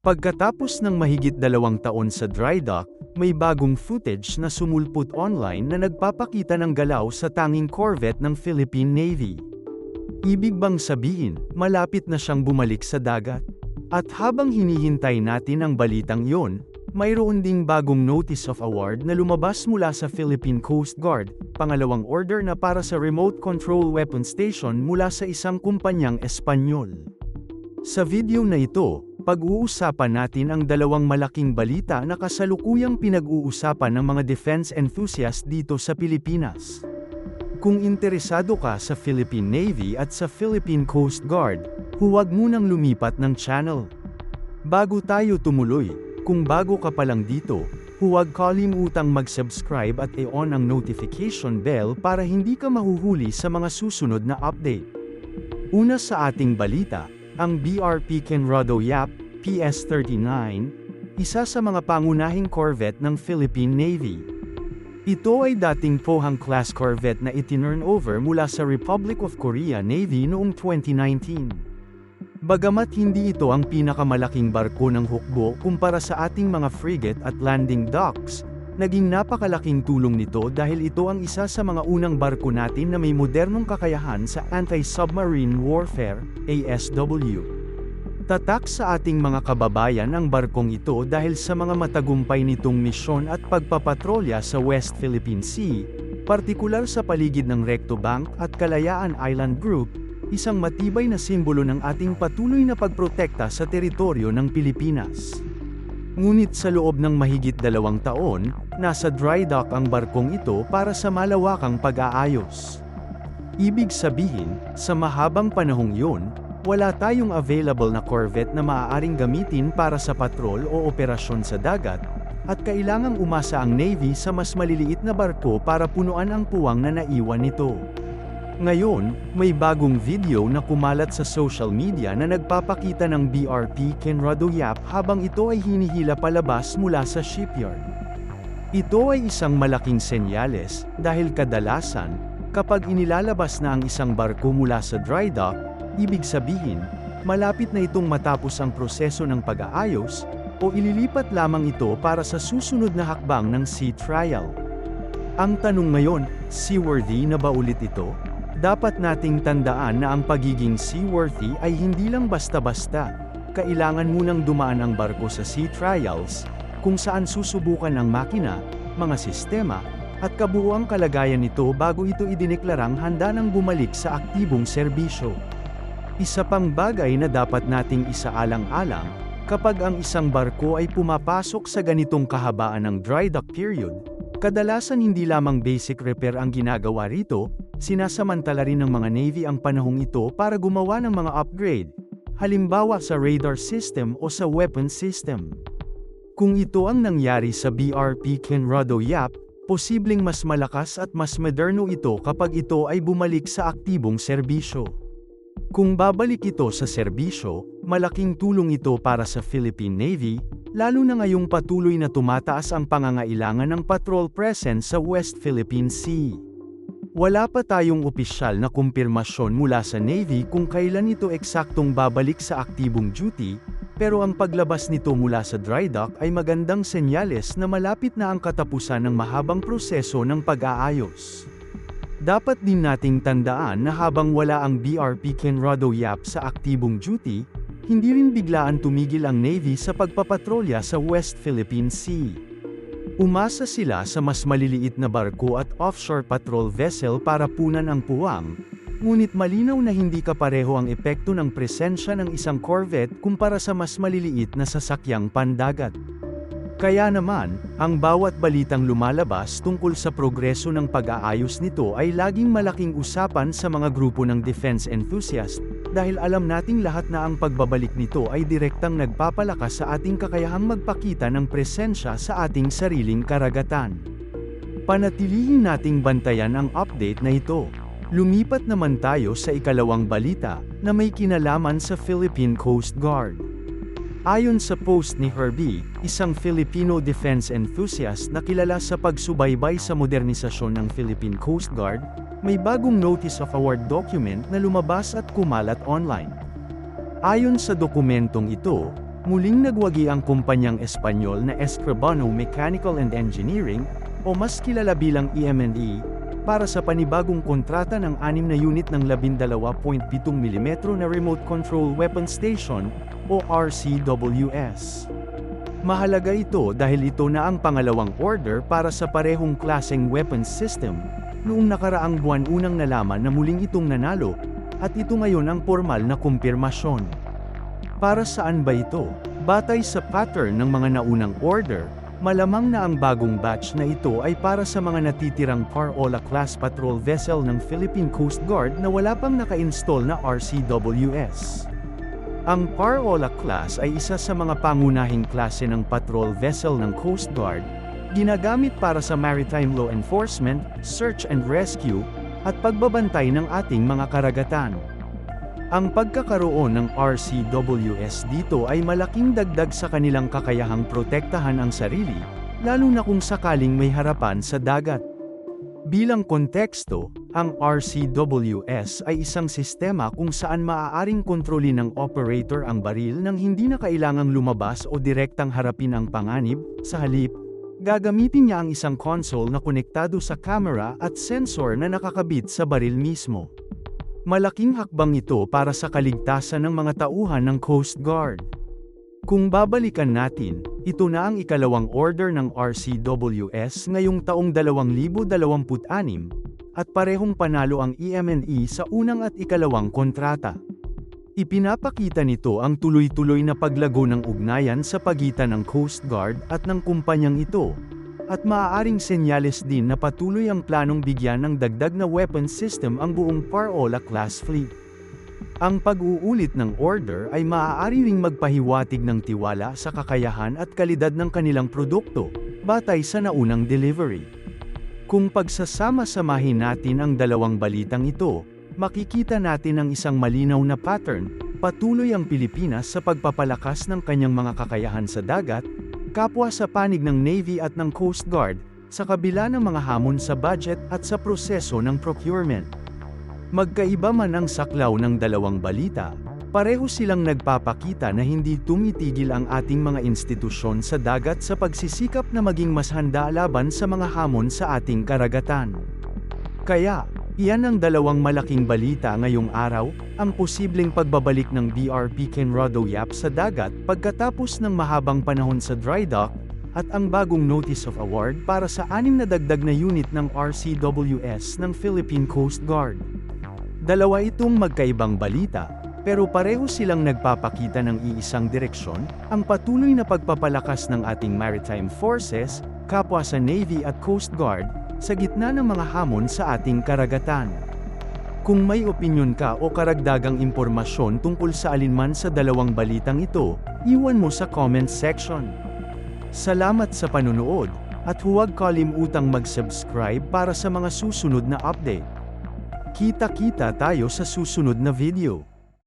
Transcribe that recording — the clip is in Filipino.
Pagkatapos ng mahigit 2 taon sa dry dock, may bagong footage na sumulpot online na nagpapakita ng galaw sa tanging corvette ng Philippine Navy. Ibig bang sabihin, malapit na siyang bumalik sa dagat? At habang hinihintay natin ang balitang yon, mayroon ding bagong notice of award na lumabas mula sa Philippine Coast Guard, pangalawang order na para sa remote control weapon station mula sa isang kumpanyang Espanyol. Sa video na ito, pag-uusapan natin ang dalawang malaking balita na kasalukuyang pinag-uusapan ng mga defense enthusiasts dito sa Pilipinas. Kung interesado ka sa Philippine Navy at sa Philippine Coast Guard, huwag munang lumipat ng channel. Bago tayo tumuloy, kung bago ka pa lang dito, huwag kalimutang mag-subscribe at i-on ang notification bell para hindi ka mahuhuli sa mga susunod na update. Una sa ating balita, ang BRP Conrado Yap PS-39, isa sa mga pangunahing corvette ng Philippine Navy. Ito ay dating Pohang-class corvette na itinurn over mula sa Republic of Korea Navy noong 2019. Bagamat hindi ito ang pinakamalaking barko ng hukbo kumpara sa ating mga frigate at landing docks, naging napakalaking tulong nito dahil ito ang isa sa mga unang barko natin na may modernong kakayahan sa anti-submarine warfare, ASW. Tatak sa ating mga kababayan ang barkong ito dahil sa mga matagumpay nitong misyon at pagpapatrolya sa West Philippine Sea, partikular sa paligid ng Recto Bank at Kalayaan Island Group, isang matibay na simbolo ng ating patuloy na pagprotekta sa teritoryo ng Pilipinas. Ngunit sa loob ng mahigit 2 taon, nasa dry dock ang barkong ito para sa malawakang pag-aayos. Ibig sabihin, sa mahabang panahong yun, wala tayong available na corvette na maaaring gamitin para sa patrol o operasyon sa dagat, at kailangang umasa ang Navy sa mas maliliit na barko para punuan ang puwang na naiwan nito. Ngayon, may bagong video na kumalat sa social media na nagpapakita ng BRP Conrado Yap habang ito ay hinihila palabas mula sa shipyard. Ito ay isang malaking senyales, dahil kadalasan, kapag inilalabas na ang isang barko mula sa dry dock, ibig sabihin, malapit na itong matapos ang proseso ng pag-aayos, o ililipat lamang ito para sa susunod na hakbang ng sea trial. Ang tanong ngayon, seaworthy na ba ulit ito? Dapat nating tandaan na ang pagiging seaworthy ay hindi lang basta-basta. Kailangan munang dumaan ang barko sa sea trials, kung saan susubukan ang makina, mga sistema, at kabuuang kalagayan nito bago ito idineklarang handa ng bumalik sa aktibong serbisyo. Isa pang bagay na dapat nating isaalang-alang, kapag ang isang barko ay pumapasok sa ganitong kahabaan ng dry dock period, kadalasan hindi lamang basic repair ang ginagawa rito, sinasamantala rin ng mga Navy ang panahong ito para gumawa ng mga upgrade, halimbawa sa radar system o sa weapon system. Kung ito ang nangyari sa BRP Conrado Yap, posibleng mas malakas at mas moderno ito kapag ito ay bumalik sa aktibong serbisyo. Kung babalik ito sa serbisyo, malaking tulong ito para sa Philippine Navy, lalo na ngayong patuloy na tumataas ang pangangailangan ng patrol presence sa West Philippine Sea. Wala pa tayong opisyal na kumpirmasyon mula sa Navy kung kailan ito eksaktong babalik sa aktibong duty, pero ang paglabas nito mula sa dry dock ay magandang senyales na malapit na ang katapusan ng mahabang proseso ng pag-aayos. Dapat din nating tandaan na habang wala ang BRP Conrado Yap sa aktibong duty, hindi rin biglaan tumigil ang Navy sa pagpapatrolya sa West Philippine Sea. Umasa sila sa mas maliliit na barko at offshore patrol vessel para punan ang puwang, ngunit malinaw na hindi kapareho ang epekto ng presensya ng isang corvette kumpara sa mas maliliit na sasakyang pandagat. Kaya naman, ang bawat balitang lumalabas tungkol sa progreso ng pag-aayos nito ay laging malaking usapan sa mga grupo ng defense enthusiast, dahil alam nating lahat na ang pagbabalik nito ay direktang nagpapalakas sa ating kakayahang magpakita ng presensya sa ating sariling karagatan. Panatilihin nating bantayan ang update na ito. Lumipat naman tayo sa ikalawang balita, na may kinalaman sa Philippine Coast Guard. Ayon sa post ni Herbie, isang Filipino defense enthusiast na kilala sa pagsubaybay sa modernisasyon ng Philippine Coast Guard, may bagong Notice of Award document na lumabas at kumalat online. Ayon sa dokumentong ito, Muling nagwagi ang kumpanyang Espanyol na Escribano Mechanical and Engineering, o mas kilala bilang EM&E, para sa panibagong kontrata ng 6 na unit ng 12.7 mm na Remote Control Weapon Station, o RCWS. Mahalaga ito dahil ito na ang pangalawang order para sa parehong klaseng weapons system. Noong nakaraang buwan unang nalaman na muling itong nanalo, at ito ngayon ang formal na kumpirmasyon. Para saan ba ito? Batay sa pattern ng mga naunang order, malamang na ang bagong batch na ito ay para sa mga natitirang Par-Ola-class patrol vessel ng Philippine Coast Guard na wala pang naka-install na RCWS. Ang Par-Ola class ay isa sa mga pangunahing klase ng patrol vessel ng Coast Guard, ginagamit para sa maritime law enforcement, search and rescue, at pagbabantay ng ating mga karagatan. Ang pagkakaroon ng RCWS dito ay malaking dagdag sa kanilang kakayahang protektahan ang sarili, lalo na kung sakaling may harapan sa dagat. Bilang konteksto, ang RCWS ay isang sistema kung saan maaaring kontrolin ng operator ang baril nang hindi na kailangang lumabas o direktang harapin ang panganib. Sa halip, gagamitin niya ang isang console na konektado sa camera at sensor na nakakabit sa baril mismo. Malaking hakbang ito para sa kaligtasan ng mga tauhan ng Coast Guard. Kung babalikan natin, ito na ang ikalawang order ng RCWS ngayong taong 2026, at parehong panalo ang EM&E sa unang at ikalawang kontrata. Ipinapakita nito ang tuloy-tuloy na paglago ng ugnayan sa pagitan ng Coast Guard at ng kumpanyang ito, at maaaring senyales din na patuloy ang planong bigyan ng dagdag na weapon system ang buong Par-Ola class fleet. Ang pag-uulit ng order ay maaari ring magpahiwatig ng tiwala sa kakayahan at kalidad ng kanilang produkto, batay sa naunang delivery. Kung pagsasama-samahin natin ang dalawang balitang ito, makikita natin ang isang malinaw na pattern. Patuloy ang Pilipinas sa pagpapalakas ng kanyang mga kakayahan sa dagat, kapwa sa panig ng Navy at ng Coast Guard, sa kabila ng mga hamon sa budget at sa proseso ng procurement. Magkaiba man ang saklaw ng dalawang balita, pareho silang nagpapakita na hindi tumitigil ang ating mga institusyon sa dagat sa pagsisikap na maging mas handa laban sa mga hamon sa ating karagatan. Kaya, iyan ang dalawang malaking balita ngayong araw, ang posibleng pagbabalik ng BRP Kenrado Yap sa dagat pagkatapos ng mahabang panahon sa dry dock, at ang bagong Notice of Award para sa 6 na dagdag na unit ng RCWS ng Philippine Coast Guard. Dalawa itong magkaibang balita, pero pareho silang nagpapakita ng iisang direksyon, ang patuloy na pagpapalakas ng ating maritime forces, kapwa sa Navy at Coast Guard, sa gitna ng mga hamon sa ating karagatan. Kung may opinyon ka o karagdagang impormasyon tungkol sa alinman sa dalawang balitang ito, iwan mo sa comment section. Salamat sa panunood, at huwag kalimutang mag-subscribe para sa mga susunod na update. Kita-kita tayo sa susunod na video.